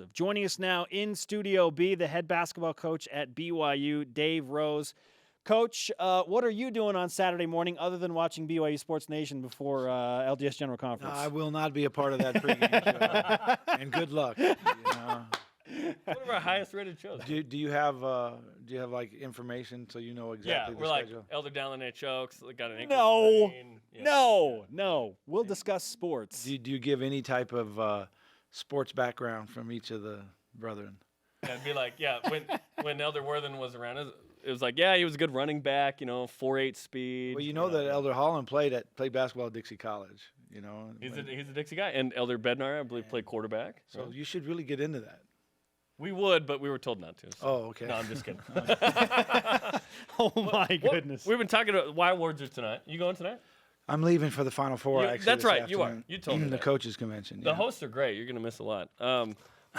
impressive. Joining us now in Studio B, the head basketball coach at BYU, Dave Rose. Coach, what are you doing on Saturday morning other than watching BYU Sports Nation before LDS General Conference? I will not be a part of that pregame show. And good luck. You know. One of our highest-rated shows. Do you have like information so you know exactly the schedule? Like Elder Dallin Chokes. Got an No, sprain. Yeah. no. We'll discuss sports. Do you give any type of sports background from each of the brethren? Yeah, it'd be like, when Elder Worthen was around, it was like, he was a good running back, 4.8 speed. Well, you know that Elder Holland played basketball at Dixie College. He's a Dixie guy, and Elder Bednar, I believe, played quarterback. So you should really get into that. We would, but we were told not to. So. Oh, okay. No, I'm just kidding. Oh my goodness. We've been talking about why awards are tonight. You going tonight? I'm leaving for the Final Four. Actually, that's right. afternoon. You are. You told me the that. coaches convention. The hosts are great. You're going to miss a lot. So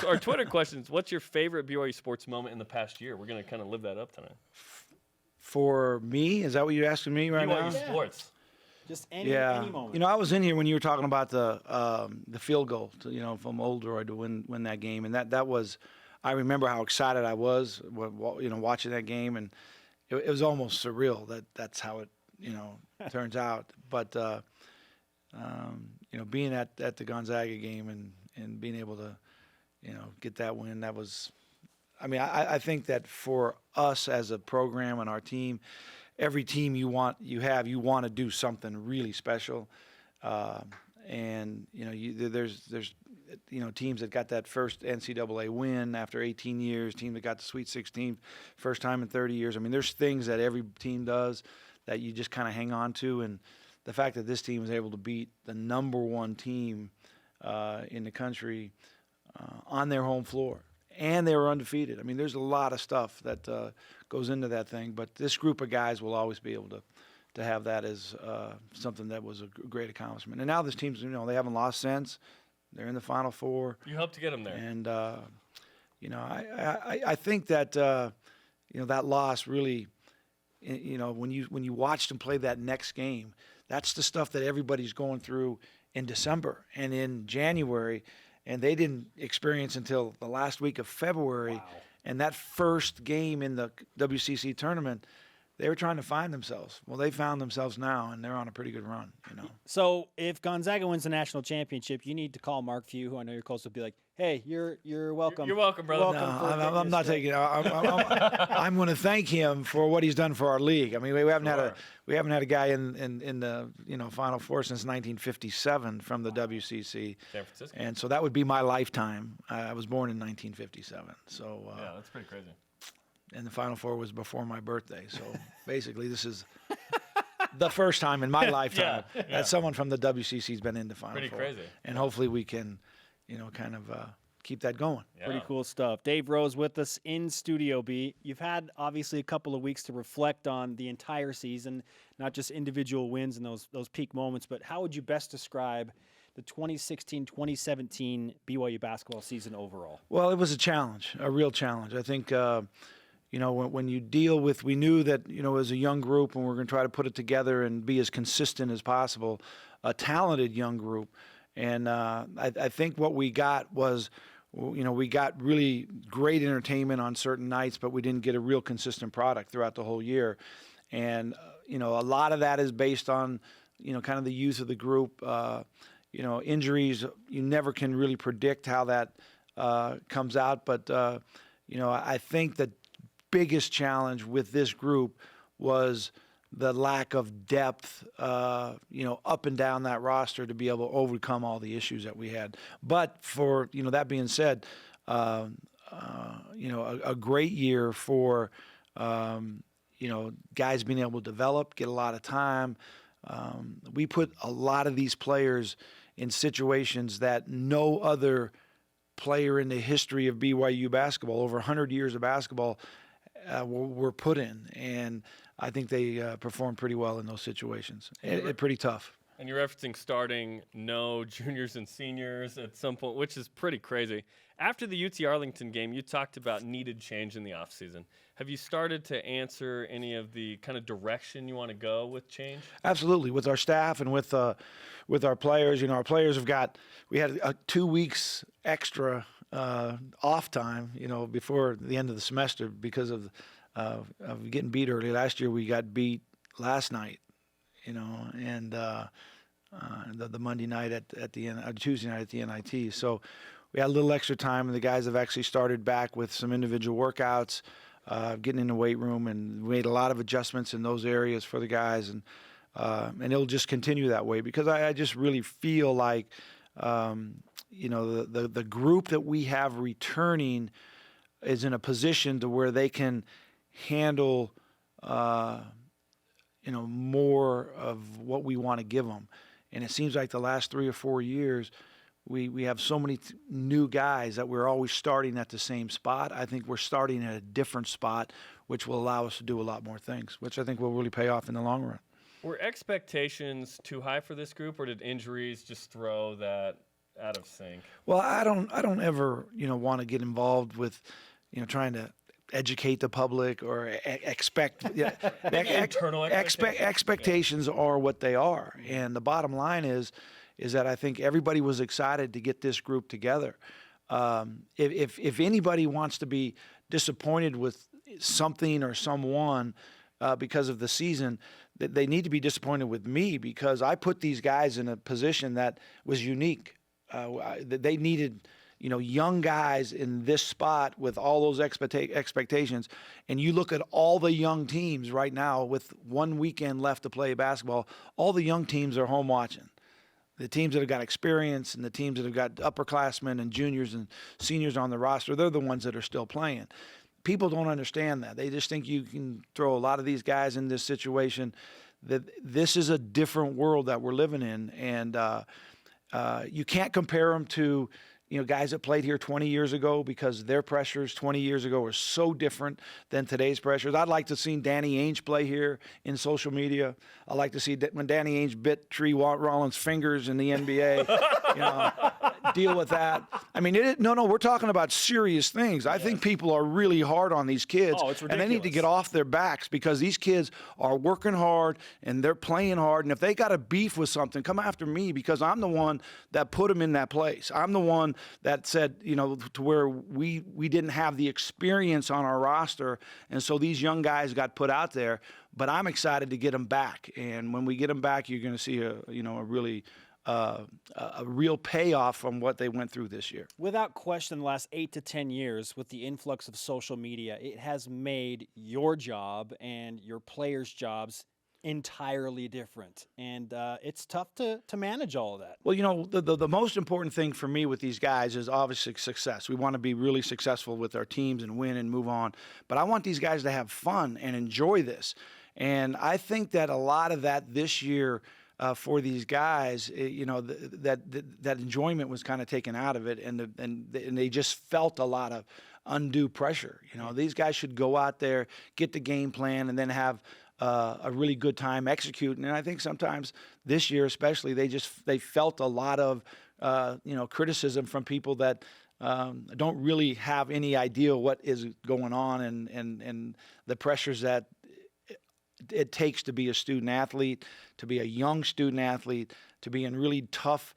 our Twitter questions: what's your favorite BYU sports moment in the past year? We're going to kind of live that up tonight. For me, is that what you're asking me right now? BYU sports. Just any moment. I was in here when you were talking about the field goal, from Oldroyd to win that game, and that was. I remember how excited I was, watching that game, and it was almost surreal that's how it, turns out. But being at the Gonzaga game and being able to, get that win, that was. I mean, I think that for us as a program and our team, every team you want to do something really special, and there's teams that got that first NCAA win after 18 years, team that got the Sweet 16 first time in 30 years. I mean, there's things that every team does that you just kind of hang on to, and the fact that this team was able to beat the number one team in the country on their home floor, and they were undefeated. I mean, there's a lot of stuff that goes into that thing, but this group of guys will always be able to have that as something that was a great accomplishment. And now this team's, they haven't lost since. They're in the Final Four. You helped to get them there. And, I think that, that loss really, when you watched them play that next game, that's the stuff that everybody's going through in December and in January, and they didn't experience until the last week of February. Wow. And that first game in the WCC tournament, they were trying to find themselves. Well, they found themselves now, and they're on a pretty good run, So if Gonzaga wins the national championship, you need to call Mark Few, who I know you're close to, be like, hey, you're welcome. You're welcome, brother. I'm not taking it. I'm going to thank him for what he's done for our league. I mean, we haven't had a guy in the Final Four since 1957 from the WCC. San Francisco. And so that would be my lifetime. I was born in 1957. So that's pretty crazy. And the Final Four was before my birthday. So basically, this is the first time in my lifetime that someone from the WCC's been in the Final Four. Pretty crazy. And hopefully we can, kind of keep that going. Yeah. Pretty cool stuff. Dave Rose with us in Studio B. You've had, obviously, a couple of weeks to reflect on the entire season, not just individual wins and those peak moments, but how would you best describe the 2016-2017 BYU basketball season overall? Well, it was a challenge, a real challenge. I think, when you deal with, we knew that, as a young group, and we're going to try to put it together and be as consistent as possible, a talented young group. And I think what we got was, we got really great entertainment on certain nights, but we didn't get a real consistent product throughout the whole year. And, a lot of that is based on, kind of the youth of the group. Injuries, you never can really predict how that comes out. But, I think that biggest challenge with this group was the lack of depth, up and down that roster to be able to overcome all the issues that we had. But for, that being said, a great year for, guys being able to develop, get a lot of time. We put a lot of these players in situations that no other player in the history of BYU basketball, over 100 years of basketball, were put in, and I think they performed pretty well in those situations. Pretty tough. And you're referencing starting no juniors and seniors at some point, which is pretty crazy. After the UT Arlington game, you talked about needed change in the offseason. Have you started to answer any of the kind of direction you want to go with change? Absolutely, with our staff and with our players. Our players we had 2 weeks extra off time, before the end of the semester because of getting beat early. Last year we got beat last night, and the Monday night at the end, Tuesday night at the NIT. So we had a little extra time, and the guys have actually started back with some individual workouts, getting in the weight room, and made a lot of adjustments in those areas for the guys, and it'll just continue that way because I just really feel like, the group that we have returning is in a position to where they can handle, more of what we want to give them. And it seems like the last 3 or 4 years, we have so many new guys that we're always starting at the same spot. I think we're starting at a different spot, which will allow us to do a lot more things, which I think will really pay off in the long run. Were expectations too high for this group, or did injuries just throw that out of sync? Well, I don't ever, want to get involved with, trying to educate the public or expect. Internal expectations are what they are, and the bottom line is that I think everybody was excited to get this group together. If anybody wants to be disappointed with something or someone because of the season, they need to be disappointed with me because I put these guys in a position that was unique. They needed, young guys in this spot with all those expectations. And you look at all the young teams right now with 1 weekend left to play basketball, all the young teams are home watching. The teams that have got experience and the teams that have got upperclassmen and juniors and seniors on the roster, they're the ones that are still playing. People don't understand that. They just think you can throw a lot of these guys in this situation. That this is a different world that we're living in, and you can't compare them to guys that played here 20 years ago because their pressures 20 years ago were so different than today's pressures. I'd like to see Danny Ainge play here in social media. I'd like to see when Danny Ainge bit Tree Rollins' fingers in the NBA, deal with that. I mean, we're talking about serious things. I think people are really hard on these kids. Oh, it's ridiculous. And they need to get off their backs because these kids are working hard and they're playing hard. And if they got a beef with something, come after me because I'm the one that put them in that place. I'm the one that said, to where we didn't have the experience on our roster, and so these young guys got put out there. But I'm excited to get them back, and when we get them back, you're going to see a real payoff from what they went through this year. Without question, the last 8 to 10 years, with the influx of social media, it has made your job and your players' jobs entirely different, and it's tough to manage all of that. Well, the most important thing for me with these guys is obviously success. We want to be really successful with our teams and win and move on, but I want these guys to have fun and enjoy this, and I think that a lot of that this year for these guys, that enjoyment was kind of taken out of it, and they just felt a lot of undue pressure. These guys should go out there, get the game plan, and then have a really good time executing. And I think sometimes this year especially, they felt a lot of criticism from people that don't really have any idea what is going on and the pressures that it takes to be a student athlete, to be a young student athlete, to be in really tough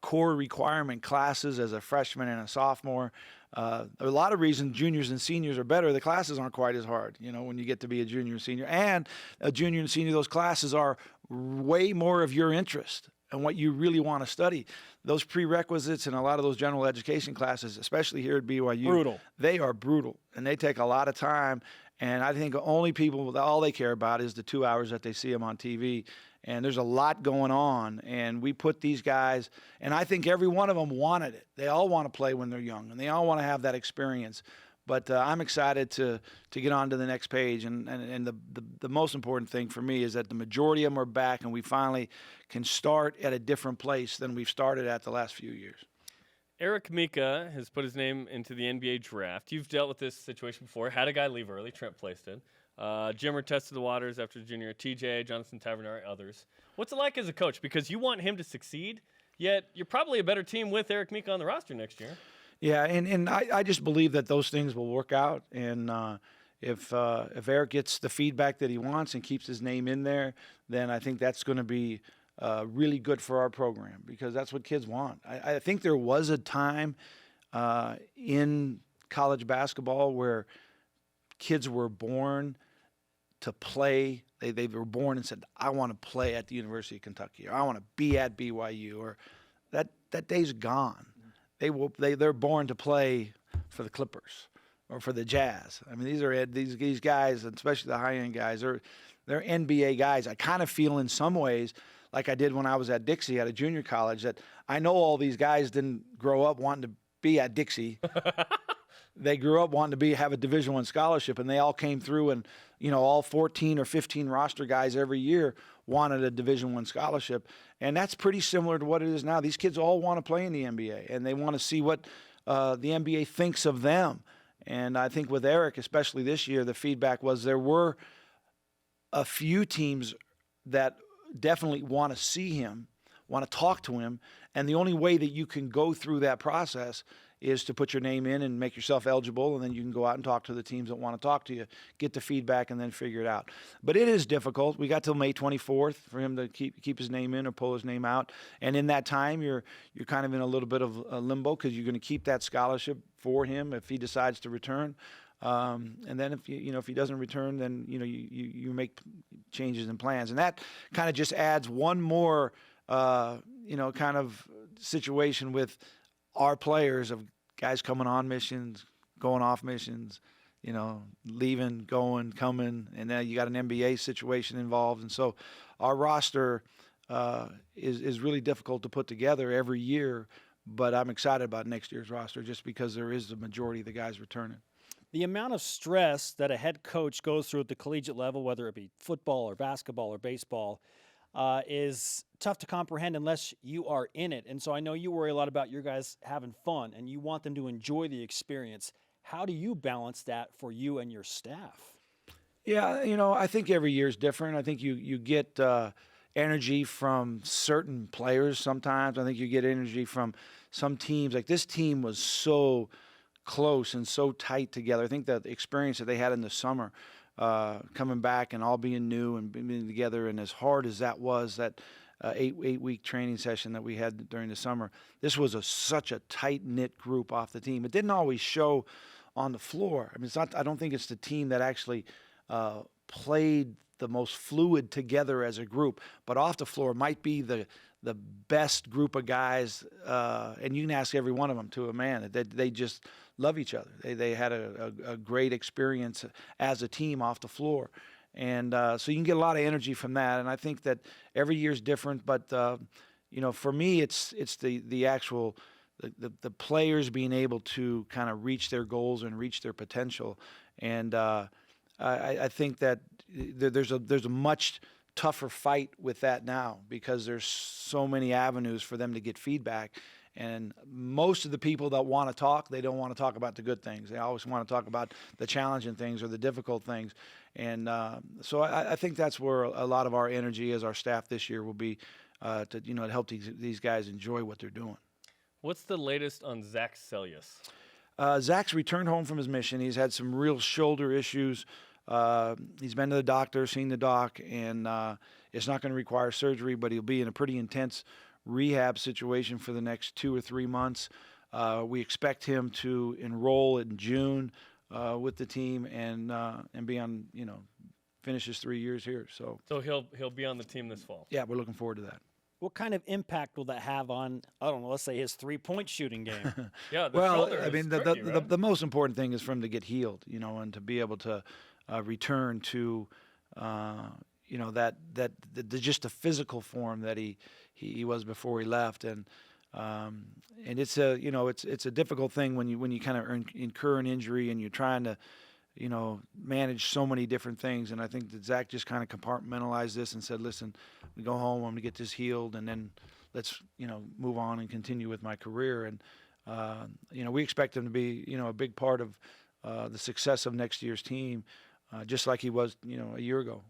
core requirement classes as a freshman and a sophomore. A lot of reasons juniors and seniors are better. The classes aren't quite as hard, when you get to be a junior and senior. And a junior and senior, those classes are way more of your interest and what you really want to study. Those prerequisites and a lot of those general education classes, especially here at BYU, brutal. They are brutal, and they take a lot of time. And I think only people, all they care about is the 2 hours that they see them on TV. And there's a lot going on, and we put these guys, and I think every one of them wanted it. They all want to play when they're young, and they all want to have that experience. But I'm excited to get on to the next page, and the most important thing for me is that the majority of them are back, and we finally can start at a different place than we've started at the last few years. Eric Mika has put his name into the NBA draft. You've dealt with this situation before. Had a guy leave early. Trent placed it. Jimmer tested the waters after junior. TJ, Jonathan Tavernari, others. What's it like as a coach? Because you want him to succeed, yet you're probably a better team with Eric Mika on the roster next year. Yeah, and I just believe that those things will work out. And if Eric gets the feedback that he wants and keeps his name in there, then I think that's going to be really good for our program because that's what kids want. I think there was a time in college basketball where kids were born to play. They were born and said, I want to play at the University of Kentucky, or I want to be at BYU, or that day's gone. They're born to play for the Clippers or for the Jazz. I mean, these guys, especially the high-end guys, they're NBA guys. I kind of feel in some ways like I did when I was at Dixie at a junior college, that I know all these guys didn't grow up wanting to be at Dixie. They grew up wanting to have a Division I scholarship, and they all came through, and all 14 or 15 roster guys every year wanted a Division I scholarship, and that's pretty similar to what it is now. These kids all want to play in the NBA, and they want to see what the NBA thinks of them. And I think with Eric, especially this year, the feedback was there were a few teams that definitely want to see him, want to talk to him, and the only way that you can go through that process is to put your name in and make yourself eligible, and then you can go out and talk to the teams that want to talk to you, get the feedback, and then figure it out. But it is difficult. We got till May 24th for him to keep his name in or pull his name out, and in that time, you're kind of in a little bit of a limbo because you're going to keep that scholarship for him if he decides to return. And then if he doesn't return, then you make changes and plans, and that kind of just adds one more kind of situation with our players of guys coming on missions, going off missions, leaving, going, coming, and then you got an NBA situation involved, and so our roster is really difficult to put together every year. But I'm excited about next year's roster just because there is the majority of the guys returning. The amount of stress that a head coach goes through at the collegiate level, whether it be football or basketball or baseball, is tough to comprehend unless you are in it. And so I know you worry a lot about your guys having fun and you want them to enjoy the experience. How do you balance that for you and your staff? Yeah, I think every year is different. I think you get energy from certain players sometimes. I think you get energy from some teams. Like this team was so close and so tight together. I think that the experience that they had in the summer, coming back and all being new and being together, and as hard as that was, that 8-week training session that we had during the summer, this was such a tight-knit group off the team. It didn't always show on the floor. I mean, I don't think it's the team that actually played the most fluid together as a group, but off the floor might be the best group of guys, and you can ask every one of them to a man, that they just love each other. They had a great experience as a team off the floor, and so you can get a lot of energy from that. And I think that every year is different, but for me, it's the actual the players being able to kind of reach their goals and reach their potential, and I think that there's a much tougher fight with that now because there's so many avenues for them to get feedback. And most of the people that want to talk, they don't want to talk about the good things. They always want to talk about the challenging things or the difficult things. And so I think that's where a lot of our energy as our staff this year will be to help these guys enjoy what they're doing. What's the latest on Zac Seljaas? Zach's returned home from his mission. He's had some real shoulder issues. He's been to the doctor, seen the doc, and it's not going to require surgery, but he'll be in a pretty intense rehab situation for the next 2 or 3 months. We expect him to enroll in June with the team and be on, finish his 3 years here. So he'll be on the team this fall. Yeah, we're looking forward to that. What kind of impact will that have on, I don't know, let's say his 3-point shooting game? Yeah, well, I mean, the most important thing is for him to get healed, and to be able to return to, just the physical form that he was before he left, and it's a difficult thing when you kind of incur an injury and you're trying to manage so many different things. And I think that Zach just kind of compartmentalized this and said, listen, we go home, I'm going to get this healed, and then let's, move on and continue with my career. And, we expect him to be, a big part of the success of next year's team, just like he was, a year ago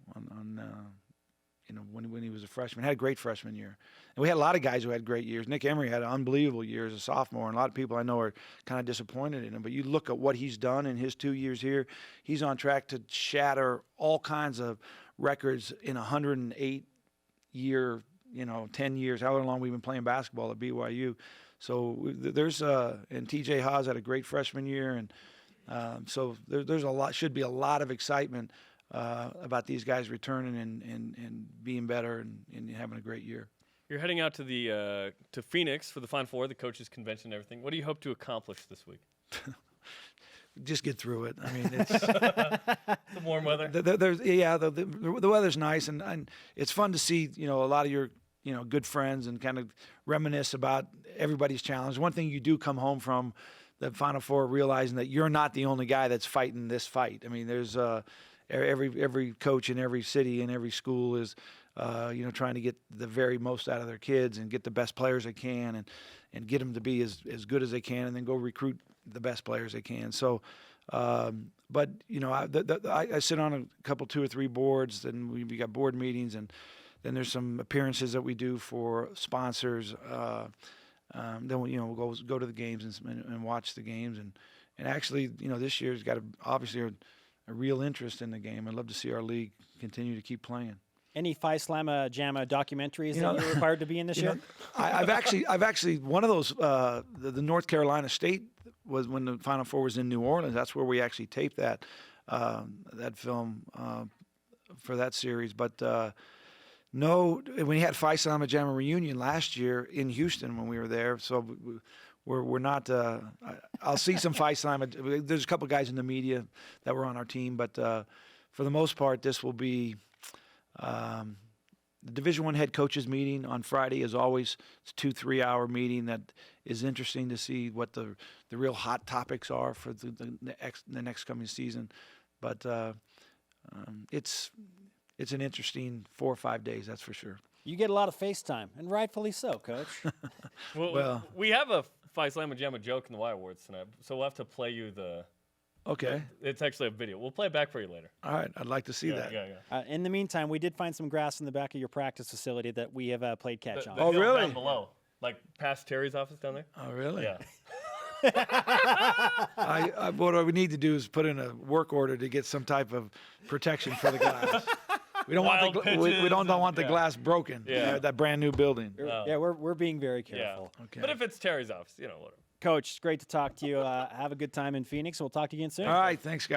when he was a freshman. Had a great freshman year. And we had a lot of guys who had great years. Nick Emery had an unbelievable year as a sophomore, and a lot of people I know are kind of disappointed in him. But you look at what he's done in his 2 years here, he's on track to shatter all kinds of records in 108 year, 10 years, however long we've been playing basketball at BYU. So there's and TJ Haas had a great freshman year, and so there's should be a lot of excitement about these guys returning and being better and having a great year. You're heading out to the to Phoenix for the Final Four, the coaches' convention, and everything. What do you hope to accomplish this week? Just get through it. I mean, it's The warm weather. the weather's nice, and it's fun to see a lot of your good friends and kind of reminisce about everybody's challenge. One thing you do come home from the Final Four realizing that you're not the only guy that's fighting this fight. I mean, there's every coach in every city and every school is trying to get the very most out of their kids and get the best players they can and get them to be as good as they can, and then go recruit the best players they can. So, but I sit on a couple, 2 or 3 boards, and we got board meetings, and then there's some appearances that we do for sponsors. Then we'll go to the games and watch the games, and actually this year's got obviously a real interest in the game. I'd love to see our league continue to keep playing. Any Phi Slamma Jamma documentaries that you're required to be in this year? I've actually one of those the North Carolina State was when the Final Four was in New Orleans. That's where we actually taped that film for that series. But no, we had Phi Slamma Jamma reunion last year in Houston when we were there. So we're not. I'll see some Phi Slamma. There's a couple guys in the media that were on our team, but for the most part, this will be. The Division I head coaches meeting on Friday, as always. It's a 2-3 hour meeting that is interesting to see what the real hot topics are for the next coming season. But it's an interesting 4 or 5 days, that's for sure. You get a lot of FaceTime, and rightfully so, Coach. Well, we have a Phi Slamma Jamma joke in the Y Awards tonight, so we'll have to play you the. Okay. It's actually a video. We'll play it back for you later. All right. I'd like to see that. Yeah. In the meantime, we did find some grass in the back of your practice facility that we have played catch on. The Oh, hill really? Down below, like past Terry's office down there. Oh, really? Yeah. What I would need to do is put in a work order to get some type of protection for the glass. We don't Wild want we don't want the glass broken. Yeah. That brand new building. Yeah, we're being very careful. Yeah. Okay. But if it's Terry's office, whatever. Coach, it's great to talk to you. Have a good time in Phoenix, and we'll talk to you again soon. All right. Thanks, guys.